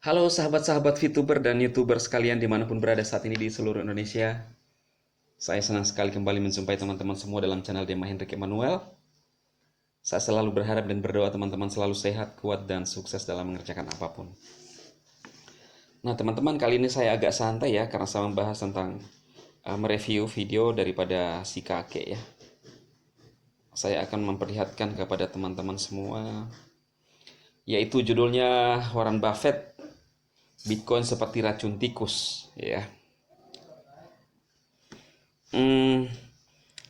Halo sahabat-sahabat VTuber dan YouTuber sekalian dimanapun berada saat ini di seluruh Indonesia. Saya senang sekali kembali menjumpai teman-teman semua dalam channel Dema Hendrik Emmanuel. Saya selalu berharap dan berdoa teman-teman selalu sehat, kuat, dan sukses dalam mengerjakan apapun. Nah teman-teman, kali ini saya agak santai ya, karena saya membahas tentang mereview video daripada si kakek ya. Saya akan memperlihatkan kepada teman-teman semua, yaitu judulnya Warren Buffett, Bitcoin seperti racun tikus ya.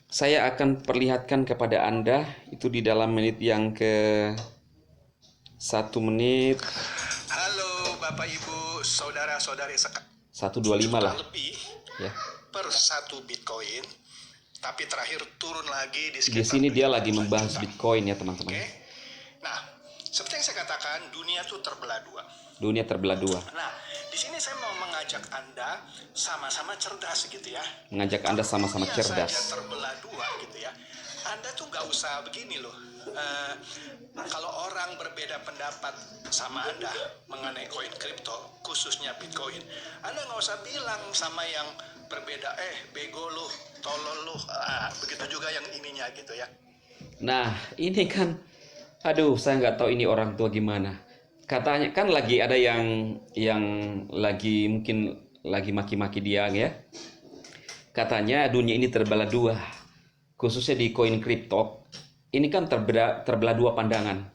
Saya akan perlihatkan kepada Anda itu di dalam menit yang ke 1 menit. Halo Bapak Ibu, saudara-saudari 1:25 lah lebih ya. per 1 Bitcoin, tapi terakhir turun lagi di Di sekitar sini dia 75 lagi membahas juta. Bitcoin ya teman-teman. Oke. Nah, seperti yang saya katakan, dunia tuh terbelah dua. Dunia terbelah dua. Nah, di sini saya mau mengajak Anda sama-sama cerdas gitu ya. Mengajak Anda sama-sama Dunia saja cerdas. terbelah dua gitu ya. Anda tuh gak usah begini loh. Kalau orang berbeda pendapat sama Anda mengenai koin kripto, khususnya Bitcoin, Anda nggak usah bilang sama yang berbeda, bego lu, tolol lu, begitu juga yang ininya gitu ya. Nah ini kan, aduh saya nggak tahu ini orang tua gimana. Katanya kan lagi ada yang lagi mungkin lagi maki-maki dia ya. Katanya dunia ini terbelah dua, khususnya di koin kripto. Ini kan terbelah dua pandangan.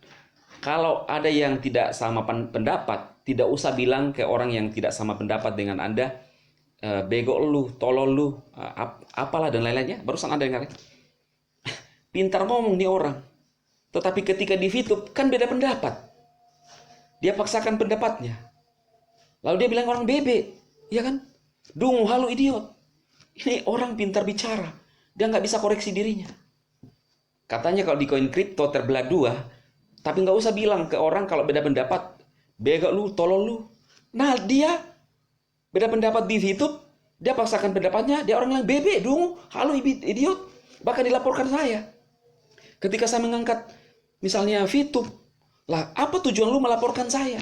Kalau ada yang tidak sama pendapat, tidak usah bilang ke orang yang tidak sama pendapat dengan Anda, bego lu, tolol lu, apalah dan lain-lainnya. Barusan ada yang ngomong, pintar ngomong nih orang. Tetapi ketika di VTube kan beda pendapat. Dia paksakan pendapatnya. Lalu dia bilang orang bebe, ya kan? Dungu, halu, idiot. Ini orang pintar bicara, dia nggak bisa koreksi dirinya. Katanya kalau di koin kripto terbelah dua, tapi nggak usah bilang ke orang kalau beda pendapat, bego lu, tolol lu. Nah dia beda pendapat di VTube, dia paksakan pendapatnya, dia orang yang bebe, dungu, halu, idiot. Bahkan dilaporkan saya. Ketika saya mengangkat misalnya VTube, lah apa tujuan lu melaporkan saya?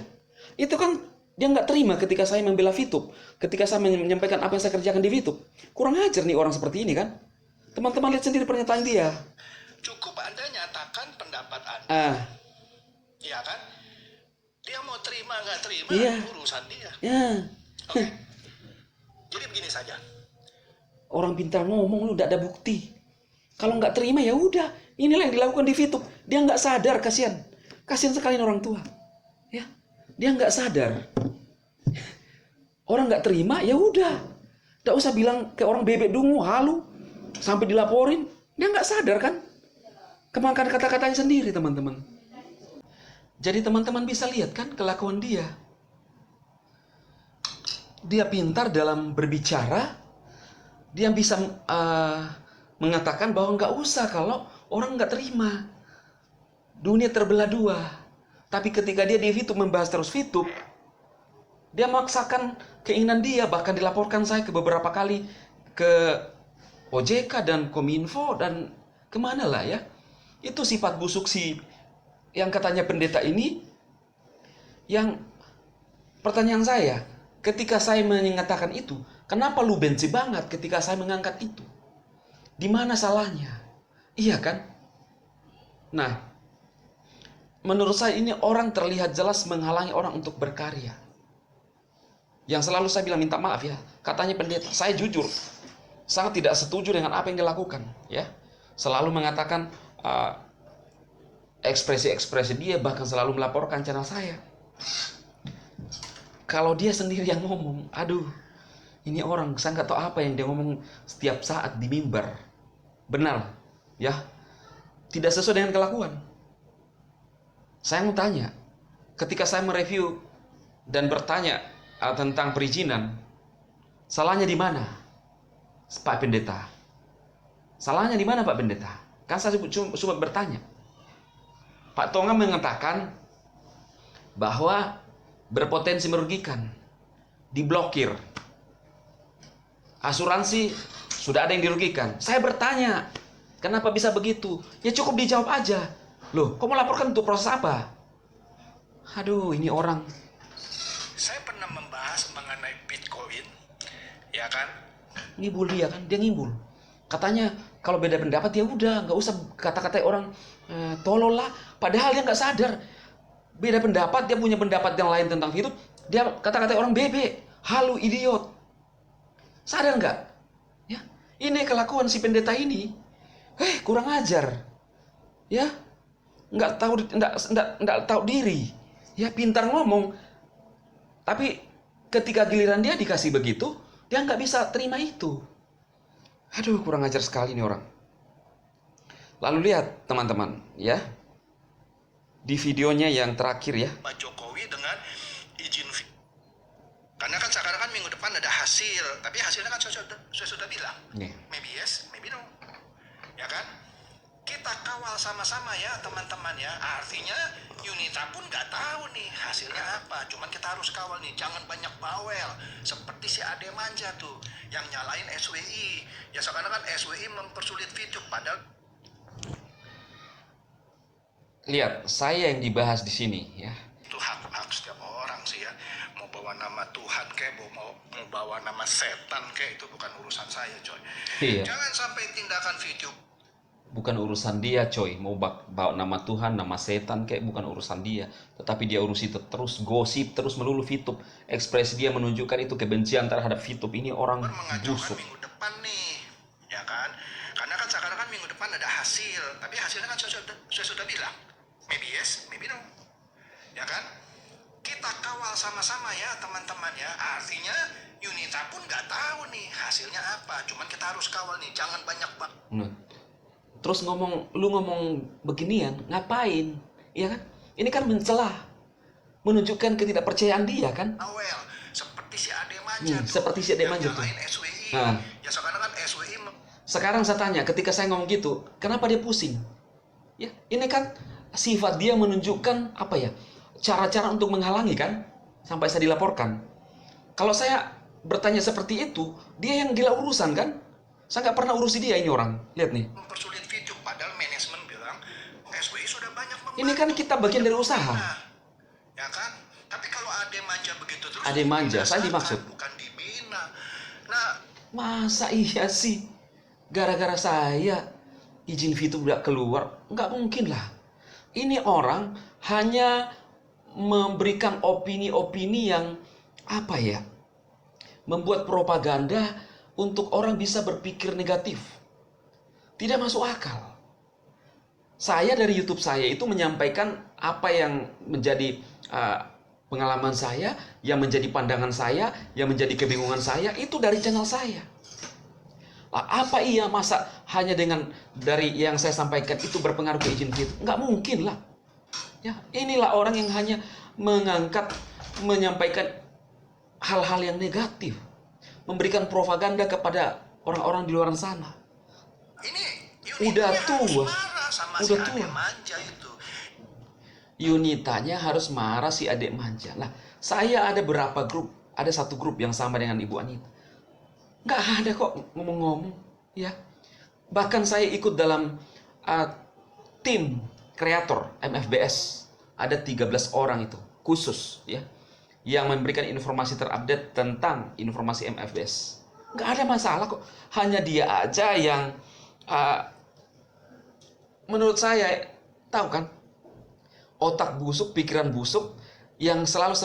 Itu kan dia nggak terima ketika saya membela VTube, ketika saya menyampaikan apa yang saya kerjakan di VTube. Kurang ajar nih orang seperti ini kan. Teman-teman lihat sendiri pernyataan dia. Cukup Anda nyatakan pendapat Anda, ya kan? Dia mau terima nggak terima, Iya. urusan dia. Ya. Oke. Jadi begini saja. Orang pintar ngomong lu udah ada bukti. Kalau nggak terima ya udah. Inilah yang dilakukan di VTube. Dia nggak sadar, kasihan. Kasihan sekali orang tua. Ya, dia nggak sadar. Orang nggak terima ya udah. Nggak usah bilang ke orang bebek dungu, halu, sampai dilaporin. Dia nggak sadar kan? Kemakan kata-katanya sendiri teman-teman. Jadi teman-teman bisa lihat kan kelakuan dia. Dia pintar dalam berbicara. Dia bisa mengatakan bahwa nggak usah kalau orang nggak terima. Dunia terbelah dua. Tapi ketika dia di VTube membahas terus VTube, dia memaksakan keinginan dia. Bahkan dilaporkan saya ke beberapa kali ke OJK dan Kominfo dan kemana lah ya. Itu sifat busuk si yang katanya pendeta ini. Yang pertanyaan saya, ketika saya mengatakan itu, kenapa lu benci banget ketika saya mengangkat itu? Di mana salahnya? Iya kan? Nah, menurut saya ini orang terlihat jelas menghalangi orang untuk berkarya. Yang selalu saya bilang minta maaf ya, katanya pendeta, saya jujur sangat tidak setuju dengan apa yang dilakukan ya. Selalu mengatakan ekspresi-ekspresi dia, bahkan selalu melaporkan channel saya. Kalau dia sendiri yang ngomong, aduh, ini orang saya nggak tahu apa yang dia ngomong setiap saat di mimbar. Benar ya, tidak sesuai dengan kelakuan. Saya mau tanya, ketika saya mereview dan bertanya tentang perizinan, salahnya di mana, Pak Pendeta? Salahnya di mana, Pak Pendeta? Kan saya cuma bertanya. Pak Tonga mengatakan bahwa berpotensi merugikan, diblokir. Asuransi sudah ada yang dirugikan. Saya bertanya, kenapa bisa begitu? Ya cukup dijawab aja. Loh, kok melaporkan untuk proses apa? Aduh, ini orang. Saya Bitcoin, ya kan? Ngibul dia kan, dia ngibul. Katanya kalau beda pendapat ya udah, nggak usah kata-kata orang tolol lah. Padahal dia nggak sadar. Beda pendapat, dia punya pendapat yang lain tentang hidup, dia kata-kata orang bebek, halu, idiot. Sadar nggak? Ya, ini kelakuan si pendeta ini. Kurang ajar. Ya, nggak tahu diri. Ya, pintar ngomong. Tapi ketika giliran dia dikasih begitu, dia nggak bisa terima itu. Aduh, kurang ajar sekali nih orang. Lalu lihat teman-teman, ya. Di videonya yang terakhir ya. Pak Jokowi dengan izin. Karena kan sekarang kan minggu depan ada hasil, tapi hasilnya kan saya sudah bilang. Maybe yes, maybe no. Ya kan? Kita kawal sama-sama ya teman-teman ya. Artinya Yunita pun nggak tahu nih hasilnya apa. Cuman kita harus kawal nih, jangan banyak bawel. Seperti si Ade Manja tuh, yang nyalain SWI. Ya sekarang kan SWI mempersulit video, padahal. Lihat, saya yang dibahas di sini ya. Itu hak setiap orang sih ya. Mau bawa nama Tuhan kayak mau bawa nama setan kayak, itu bukan urusan saya, coy. Iya. Jangan sampai tindakan video. Bukan urusan dia, coy. Mau bawa nama Tuhan, nama setan kayak, bukan urusan dia. Tetapi dia urus itu terus, gosip terus melulu VTube. Ekspresi dia menunjukkan itu kebencian terhadap VTube. Ini orang busuk. Minggu depan nih, ya kan? Karena kan sekarang kan minggu depan ada hasil, tapi hasilnya kan saya sudah bilang. Maybe yes, maybe no. Ya kan? Kita kawal sama-sama ya teman-teman ya. Artinya Yunita pun nggak tahu nih hasilnya apa. Cuman kita harus kawal nih, jangan banyak Terus lu ngomong beginian, ngapain? Iya kan? Ini kan mencela, menunjukkan ketidakpercayaan dia kan? Seperti si Ade Manja tuh. Seperti si Ade Manja tuh. Nah. Ya sekarang kan SWI. Sekarang saya tanya, ketika saya ngomong gitu, kenapa dia pusing? Ya, ini kan sifat dia menunjukkan apa ya? Cara-cara untuk menghalangi kan? Sampai saya dilaporkan. Kalau saya bertanya seperti itu, dia yang gila urusan kan? Saya nggak pernah urusi dia ini orang. Lihat nih. Mempersulit video, padahal manajemen bilang SWI sudah banyak membantu. Ini kan kita bagian dari usaha. Ya kan? Tapi kalau Ade Manja begitu terus. Ade Manja, saya dimaksud. Bukan dibina. Nah, masa iya sih? Gara-gara saya izin VTube udah keluar? Nggak mungkin lah. Ini orang hanya memberikan opini-opini yang apa ya? Membuat propaganda untuk orang bisa berpikir negatif. Tidak masuk akal. Saya dari YouTube saya itu menyampaikan apa yang menjadi pengalaman saya, yang menjadi pandangan saya, yang menjadi kebingungan saya, itu dari channel saya. Apa iya masa hanya dengan dari yang saya sampaikan itu berpengaruh ke izin VTube? Nggak mungkin lah. Ya, inilah orang yang hanya menyampaikan hal-hal yang negatif, memberikan propaganda kepada orang-orang di luar sana. Ini udah tua, udah tua. Yunitanya harus marah si Adik Manja. Lah, saya ada berapa grup? Ada satu grup yang sama dengan Ibu Anita. Nggak ada kok ngomong-ngomong, ya. Bahkan saya ikut dalam tim kreator MFBS. Ada 13 orang itu, khusus ya, yang memberikan informasi terupdate tentang informasi MFBS. Nggak ada masalah kok. Hanya dia aja yang menurut saya, tahu kan, otak busuk, pikiran busuk, yang selalu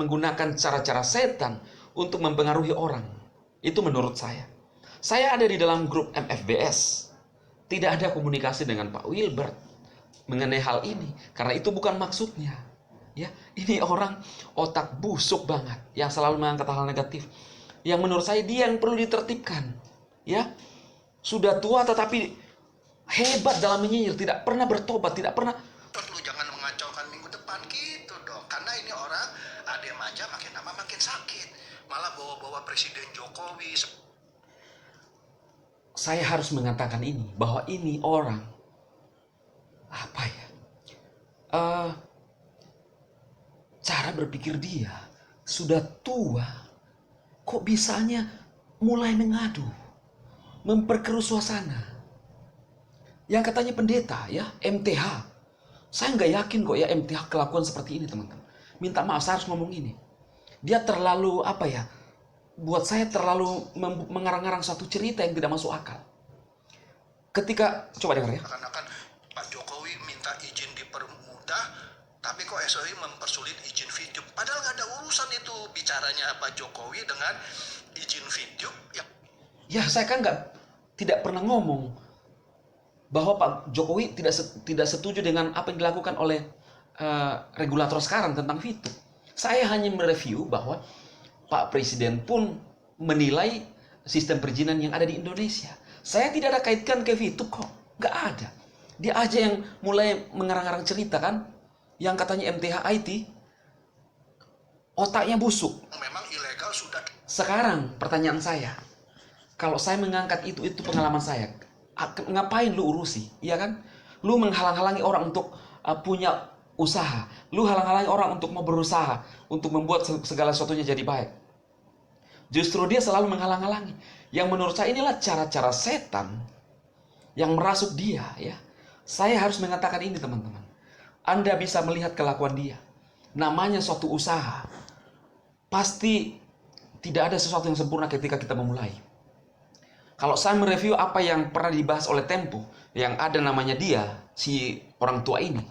menggunakan cara-cara setan untuk mempengaruhi orang. Itu menurut saya. Saya ada di dalam grup MFBS. Tidak ada komunikasi dengan Pak Wilbert mengenai hal ini, karena itu bukan maksudnya. Ya, ini orang otak busuk banget yang selalu mengangkat hal negatif. Yang menurut saya dia yang perlu ditertibkan. Ya, sudah tua tetapi hebat dalam menyinyir, tidak pernah bertobat, tidak pernah. Perlu jangan mengacaukan minggu depan gitu dong, karena ini orang Ade Manja makin lama makin sakit, malah bawa-bawa Presiden Jokowi. Saya harus mengatakan ini, bahwa ini orang apa ya? Cara berpikir dia sudah tua, kok bisanya mulai mengadu, memperkeruh suasana. Yang katanya pendeta ya, MTH. Saya nggak yakin kok ya MTH kelakuan seperti ini, teman-teman. Minta maaf, saya harus ngomong ini. Dia terlalu apa ya? buat saya terlalu mengarang-arang suatu cerita yang tidak masuk akal. Ketika, coba dengar ya. Seakan-akan Pak Jokowi minta izin dipermudah, tapi kok SOI mempersulit izin video. Padahal nggak ada urusan itu bicaranya Pak Jokowi dengan izin video. Ya saya kan tidak pernah ngomong bahwa Pak Jokowi tidak setuju dengan apa yang dilakukan oleh regulator sekarang tentang VTube. Saya hanya mereview bahwa Pak Presiden pun menilai sistem perizinan yang ada di Indonesia. Saya tidak ada kaitkan ke VTube kok, nggak ada. Dia aja yang mulai mengarang-arang cerita kan, yang katanya MTH IT, otaknya busuk. Memang ilegal sudah. Sekarang pertanyaan saya, kalau saya mengangkat itu pengalaman saya, ngapain lu urusi, iya kan? Lu menghalang-halangi orang untuk punya usaha, lu halang-halangi orang untuk mau berusaha, untuk membuat segala sesuatunya jadi baik. Justru dia selalu menghalang-halangi. Yang menurut saya inilah cara-cara setan yang merasuk dia, ya. Saya harus mengatakan ini, teman-teman. Anda bisa melihat kelakuan dia. Namanya suatu usaha. Pasti tidak ada sesuatu yang sempurna ketika kita memulai. Kalau saya mereview apa yang pernah dibahas oleh Tempo, yang ada namanya dia, si orang tua ini.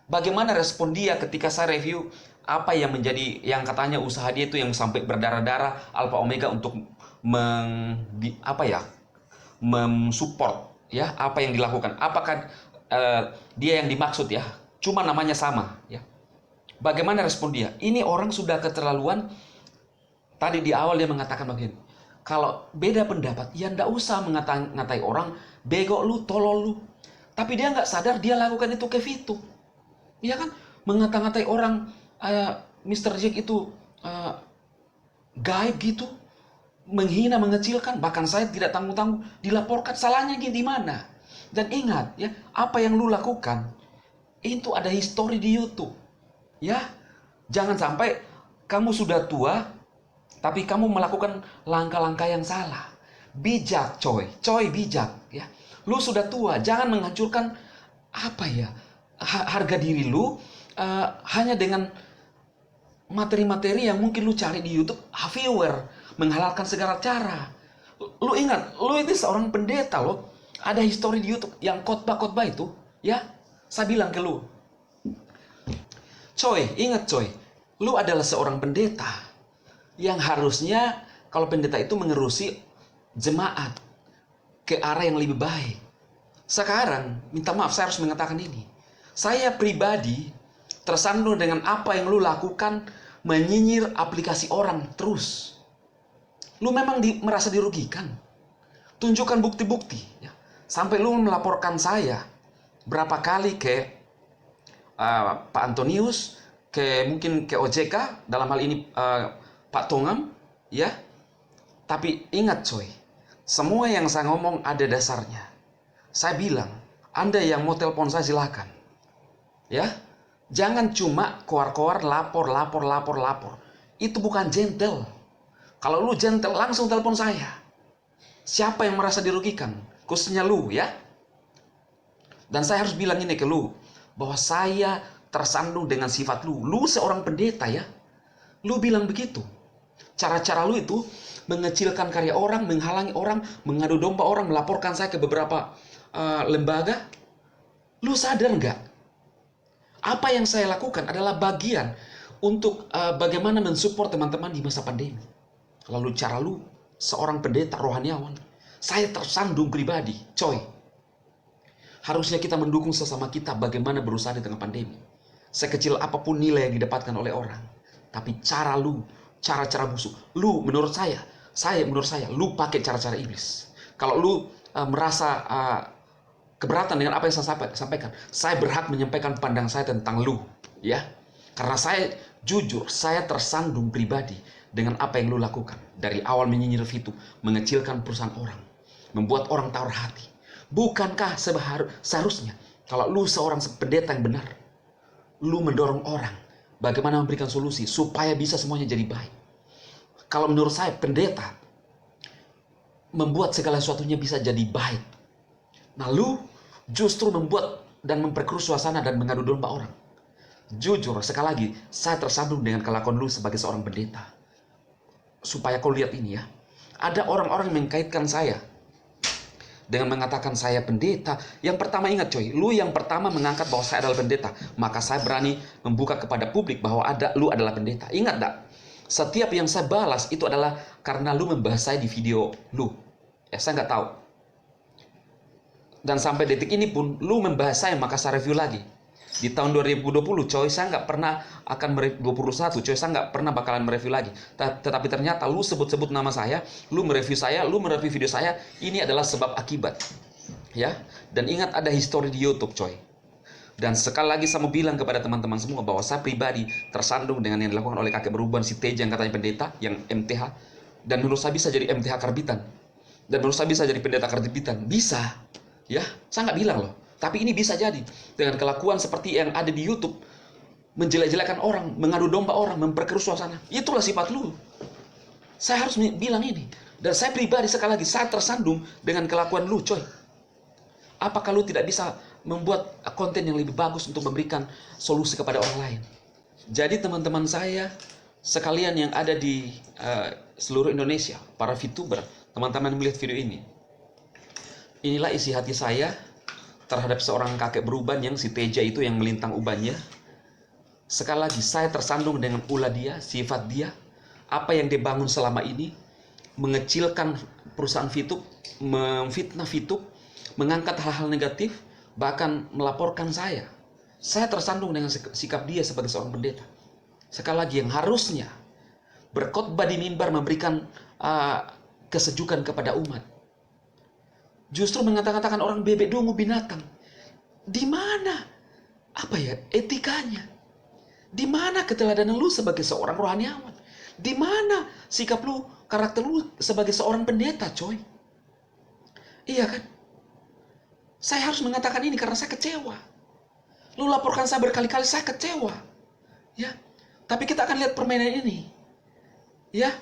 Bagaimana respon dia ketika saya review apa yang menjadi, yang katanya usaha dia itu yang sampai berdarah-darah Alpha Omega untuk mensupport ya apa yang dilakukan. Apakah dia yang dimaksud ya? Cuma namanya sama ya. Bagaimana respon dia? Ini orang sudah keterlaluan. Tadi di awal dia mengatakan begini. Kalau beda pendapat, ya ndak usah ngatai orang bego lu, tolol lu. Tapi dia nggak sadar dia lakukan itu ke Vito. Iya kan? Ngata-ngatai orang Mr. Jack itu gaib gitu. Menghina, mengecilkan, bahkan saya tidak tanggung-tanggung dilaporkan. Salahnya di mana? Dan ingat ya, apa yang lu lakukan itu ada histori di YouTube. Ya, jangan sampai kamu sudah tua tapi kamu melakukan langkah-langkah yang salah. Bijak, coy bijak ya. Lu sudah tua, jangan menghancurkan harga diri lu hanya dengan materi-materi yang mungkin lu cari di YouTube, viewer, menghalalkan segala cara. Lu ingat, lu itu seorang pendeta loh. Ada histori di YouTube yang khotbah-khotbah itu, ya. Saya bilang ke lu, ingat lu adalah seorang pendeta yang harusnya kalau pendeta itu mengerusi jemaat ke arah yang lebih baik. Sekarang, minta maaf saya harus mengatakan ini. Saya pribadi tersandung dengan apa yang lu lakukan, menyinyir aplikasi orang terus. Lu memang merasa dirugikan. Tunjukkan bukti-bukti. Ya. Sampai lu melaporkan saya berapa kali ke Pak Antonius, mungkin ke OJK, dalam hal ini Pak Tongam, ya. Tapi ingat semua yang saya ngomong ada dasarnya. Saya bilang, Anda yang mau telepon saya silakan. Ya. Jangan cuma koar-koar lapor. Itu bukan gentle. Kalau lu gentle, langsung telepon saya. Siapa yang merasa dirugikan? Khususnya lu, ya. Dan saya harus bilang ini ke lu, bahwa saya tersandung dengan sifat lu. Lu seorang pendeta, ya. Lu bilang begitu. Cara-cara lu itu mengecilkan karya orang, menghalangi orang, mengadu domba orang, melaporkan saya ke beberapa lembaga. Lu sadar nggak? Apa yang saya lakukan adalah bagian untuk bagaimana mensupport teman-teman di masa pandemi. Lalu cara lu seorang pendeta rohaniawan, saya tersandung pribadi, Harusnya kita mendukung sesama kita bagaimana berusaha di tengah pandemi. Sekecil apapun nilai yang didapatkan oleh orang, tapi cara lu, cara-cara busuk, lu menurut saya, lu pakai cara-cara iblis. Kalau lu merasa keberatan dengan apa yang saya sampaikan, saya berhak menyampaikan pandang saya tentang lu, ya. Karena saya jujur, saya tersandung pribadi dengan apa yang lu lakukan. Dari awal menyinyir Vito, mengecilkan perusahaan orang, membuat orang tawar hati. Bukankah seharusnya kalau lu seorang pendeta yang benar, lu mendorong orang bagaimana memberikan solusi supaya bisa semuanya jadi baik. Kalau menurut saya pendeta membuat segala sesuatunya bisa jadi baik. Nah lu justru membuat dan memperkeruh suasana dan mengadu domba orang. Jujur, sekali lagi, saya tersandung dengan kelakuan lu sebagai seorang pendeta. supaya kau lihat ini ya. Ada orang-orang yang mengkaitkan saya dengan mengatakan saya pendeta. Yang pertama ingat coy, lu yang pertama mengangkat bahwa saya adalah pendeta, maka saya berani membuka kepada publik bahwa lu adalah pendeta. Ingat tak? Setiap yang saya balas itu adalah karena lu membahas saya di video lu. Ya, saya nggak tahu. Dan sampai detik ini pun, lu membahas saya, maka saya review lagi. Di tahun 2020, coy, saya nggak pernah akan 2021, coy, saya nggak pernah bakalan mereview lagi. Tetapi ternyata lu sebut-sebut nama saya, lu mereview video saya, ini adalah sebab akibat. Ya, dan ingat ada history di YouTube, coy. Dan sekali lagi saya mau bilang kepada teman-teman semua bahwa saya pribadi tersandung dengan yang dilakukan oleh kakek beruban si Teja yang katanya pendeta, yang MTH. Dan menurut saya bisa jadi MTH karbitan. Dan menurut saya bisa jadi pendeta karbitan. Bisa. Ya, saya nggak bilang loh. Tapi ini bisa jadi. Dengan kelakuan seperti yang ada di YouTube. Menjelek-jelekan orang, mengadu domba orang, memperkeruh suasana. Itulah sifat lu. Saya harus bilang ini. Dan saya pribadi sekali lagi, saya tersandung dengan kelakuan lu, coy. Apakah lu tidak bisa membuat konten yang lebih bagus untuk memberikan solusi kepada orang lain? Jadi teman-teman saya sekalian yang ada di seluruh Indonesia, para VTuber, teman-teman melihat video ini. Inilah isi hati saya terhadap seorang kakek beruban yang si Teja itu yang melintang ubannya. Sekali lagi, saya tersandung dengan ulah dia, sifat dia, apa yang dia bangun selama ini, mengecilkan perusahaan VTube, memfitnah VTube, mengangkat hal-hal negatif, bahkan melaporkan saya. Saya tersandung dengan sikap dia sebagai seorang pendeta. Sekali lagi, yang harusnya berkhotbah di mimbar memberikan kesejukan kepada umat, justru mengatakan orang bebek dungu binatang. Di mana etikanya? Di mana keteladanan lu sebagai seorang rohaniawan? Di mana sikap lu, karakter lu sebagai seorang pendeta, coy? Iya kan? Saya harus mengatakan ini karena saya kecewa. Lu laporkan saya berkali-kali, saya kecewa. Ya. Tapi kita akan lihat permainan ini. Ya.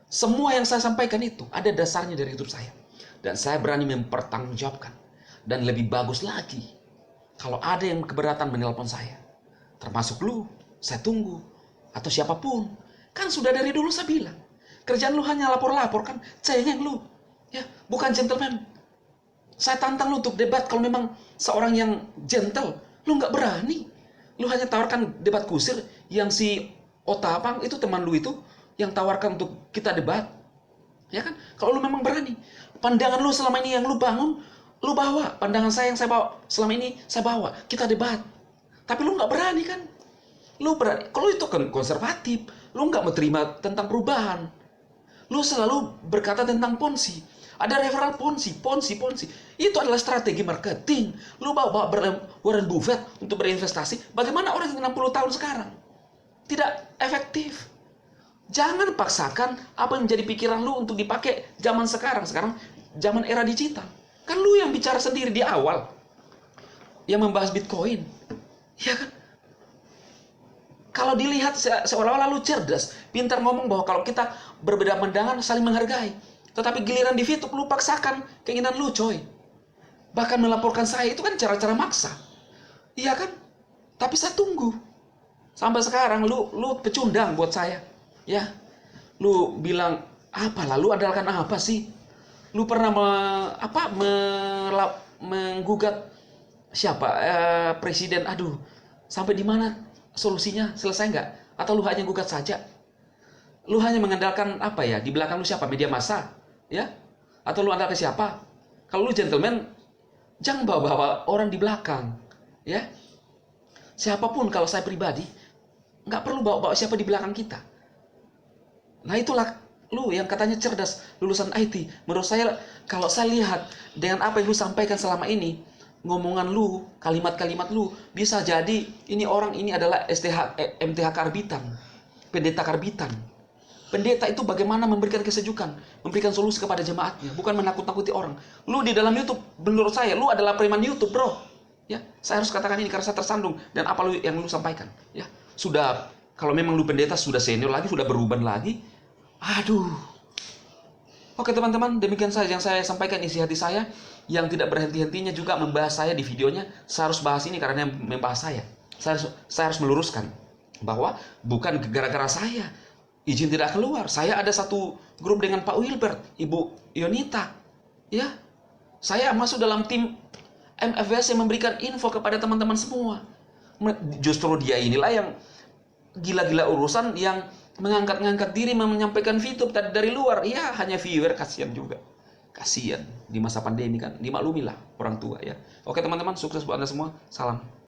Semua yang saya sampaikan itu ada dasarnya dari hidup saya. Dan saya berani mempertanggungjawabkan. Dan lebih bagus lagi, kalau ada yang keberatan menelpon saya, termasuk lu, saya tunggu. Atau siapapun. Kan sudah dari dulu saya bilang, kerjaan lu hanya lapor-lapor kan, cengeng lu. Ya, bukan gentleman. Saya tantang lu untuk debat kalau memang seorang yang gentle. Lu nggak berani. Lu hanya tawarkan debat kusir yang si Otapang itu teman lu itu yang tawarkan untuk kita debat. Ya kan? Kalau lu memang berani. Pandangan lu selama ini yang lu bangun, lu bawa. Pandangan saya yang saya bawa selama ini, saya bawa. Kita debat. Tapi lu nggak berani kan? Lu berani. Kalau itu kan konservatif. Lu nggak mau terima tentang perubahan. Lu selalu berkata tentang ponzi. Ada referral ponzi. Itu adalah strategi marketing. Lu bawa Warren Buffett untuk berinvestasi. Bagaimana orang yang 60 tahun sekarang? Tidak efektif. Jangan paksakan apa yang menjadi pikiran lu untuk dipakai zaman sekarang. Sekarang zaman era digital. Kan lu yang bicara sendiri di awal. Yang membahas Bitcoin. Ya kan? Kalau dilihat seolah-olah lu cerdas. Pintar ngomong bahwa kalau kita berbeda pandangan saling menghargai. Tetapi giliran di VTube lu paksakan keinginan lu, coy. Bahkan melaporkan saya itu kan cara-cara maksa. Iya kan? Tapi saya tunggu. Sampai sekarang lu pecundang buat saya. Ya, lu bilang apalah, lu andalkan apa sih? Lu pernah menggugat siapa? Presiden? Aduh, sampai di mana solusinya? Selesai nggak? Atau lu hanya gugat saja? Lu hanya mengandalkan di belakang lu siapa? Media massa, ya? Atau lu andalkan siapa? Kalau lu gentleman, jangan bawa-bawa orang di belakang, ya? Siapapun, kalau saya pribadi, nggak perlu bawa-bawa siapa di belakang kita. Nah itulah lu yang katanya cerdas, lulusan IT. Menurut saya, kalau saya lihat dengan apa yang lu sampaikan selama ini, ngomongan lu, kalimat-kalimat lu, bisa jadi ini orang ini adalah MTH karbitan, pendeta karbitan. Pendeta itu bagaimana memberikan kesejukan, memberikan solusi kepada jemaatnya, bukan menakut-nakuti orang. Lu di dalam YouTube, menurut saya, lu adalah preman YouTube, bro. Ya, saya harus katakan ini karena saya tersandung dan apa yang lu sampaikan. Ya, sudah, kalau memang lu pendeta sudah senior lagi, sudah beruban lagi. Aduh. Oke teman-teman, demikian saja yang saya sampaikan isi hati saya. Yang tidak berhenti-hentinya juga membahas saya di videonya. Saya harus bahas ini karena membahas saya. Saya harus meluruskan bahwa bukan gara-gara saya izin tidak keluar. Saya ada satu grup dengan Pak Wilbert, Ibu Yonita. Ya, saya masuk dalam tim MFWC memberikan info kepada teman-teman semua. Justru dia inilah yang gila-gila urusan, yang mengangkat-ngangkat diri, menyampaikan VTube dari luar. Ya, hanya viewer, kasihan juga. Kasihan di masa pandemi kan, dimaklumilah orang tua ya. Oke teman-teman, sukses buat Anda semua. Salam.